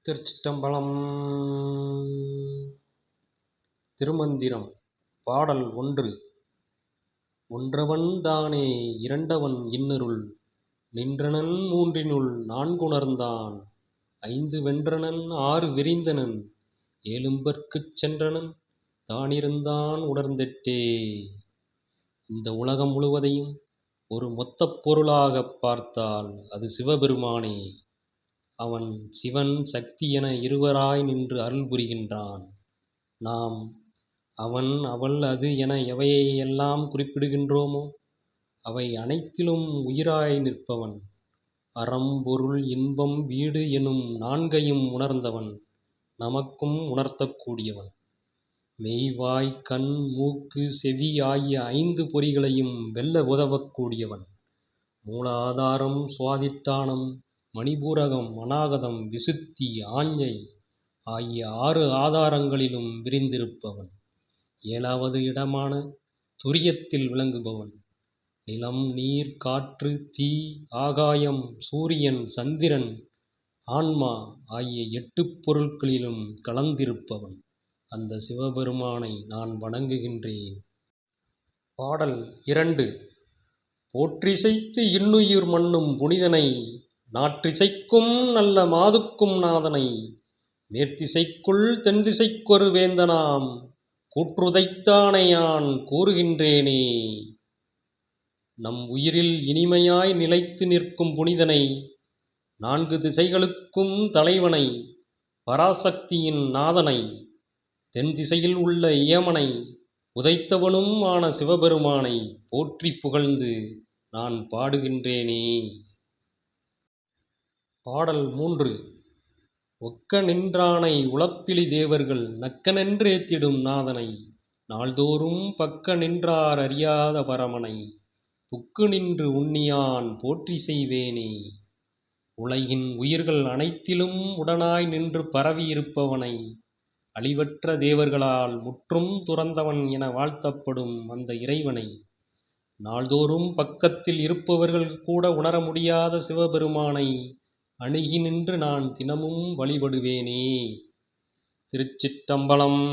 திருச்சிற்றம்பலம். திருமந்திரம். பாடல் 1. ஒன்றவன் தானே இரண்டவன் இன்னருள் நின்றனன் மூன்றினுள் நான்குணர்ந்தான் ஐந்து வென்றனன் ஆறு விரிந்தனன் ஏழும்பர்க்குச் சென்றனன் தானிருந்தான் உணர்ந்தெட்டே. இந்த உலகம் முழுவதையும் ஒரு மொத்தப் பொருளாகப் பார்த்தால் அது சிவபெருமானே. அவன் சிவன் சக்தி என இருவராய் நின்று அருள் புரிகின்றான். நாம் அவன் அவள் அது என எவையெல்லாம் குறிப்பிடுகின்றோமோ அவை அனைத்திலும் உயிராய் நிற்பவன். அறம் பொருள் இன்பம் வீடு எனும் நான்கையும் உணர்ந்தவன், நமக்கும் உணர்த்தக்கூடியவன். மெய்வாய் கண் மூக்கு செவி ஆகிய ஐந்து பொறிகளையும் வெல்ல உதவக்கூடியவன். மூலாதாரம் சுவாதிட்டானம் மணிபூரகம் அநாகதம் விசுத்தி ஆஞ்ஞை ஆகிய 6 ஆதாரங்களிலும் விரிந்திருப்பவன். 7வது இடமான துரியத்தில் விளங்குபவன். நிலம் நீர் காற்று தீ ஆகாயம் சூரியன் சந்திரன் ஆன்மா ஆகிய 8 பொருட்களிலும் கலந்திருப்பவன். அந்த சிவபெருமானை நான் வணங்குகின்றேன். பாடல் 2. போற்றிசைத்து இன்னுயிர் மன்னும் புனிதனை நாற்றிசைக்கும் நல்ல மாதுக்கும் நாதனை மேற்திசைக்குள் தென்திசைக்கொரு வேந்தனாம் கூற்றுதைத்தானை யான் கூறுகின்றேனே. நம் உயிரில் இனிமையாய் நிலைத்து நிற்கும் புனிதனை, 4 திசைகளுக்கும் தலைவனை, பராசக்தியின் நாதனை, தென் திசையில் உள்ள இயமனை உதைத்தவனும் ஆன சிவபெருமானை போற்றி புகழ்ந்து நான் பாடுகின்றேனே. பாடல் 3. ஒக்க நின்றானை உளப்பிலி தேவர்கள் நக்கனென்றேத்திடும் நாதனை நாள்தோறும் பக்க நின்றார் அறியாத பரமனை புக்கு நின்று உண்ணியான் போற்றி செய்வேனே. உலகின் உயிர்கள் அனைத்திலும் உடனாய் நின்று பரவியிருப்பவனை, அழிவற்ற தேவர்களால் முற்றும் துறந்தவன் என வாழ்த்தப்படும் அந்த இறைவனை, நாள்தோறும் பக்கத்தில் இருப்பவர்கள் கூட உணர முடியாத சிவபெருமானை அணுகி நின்று நான் தினமும் வழிபடுவேனே. திருச்சிற்றம்பலம்.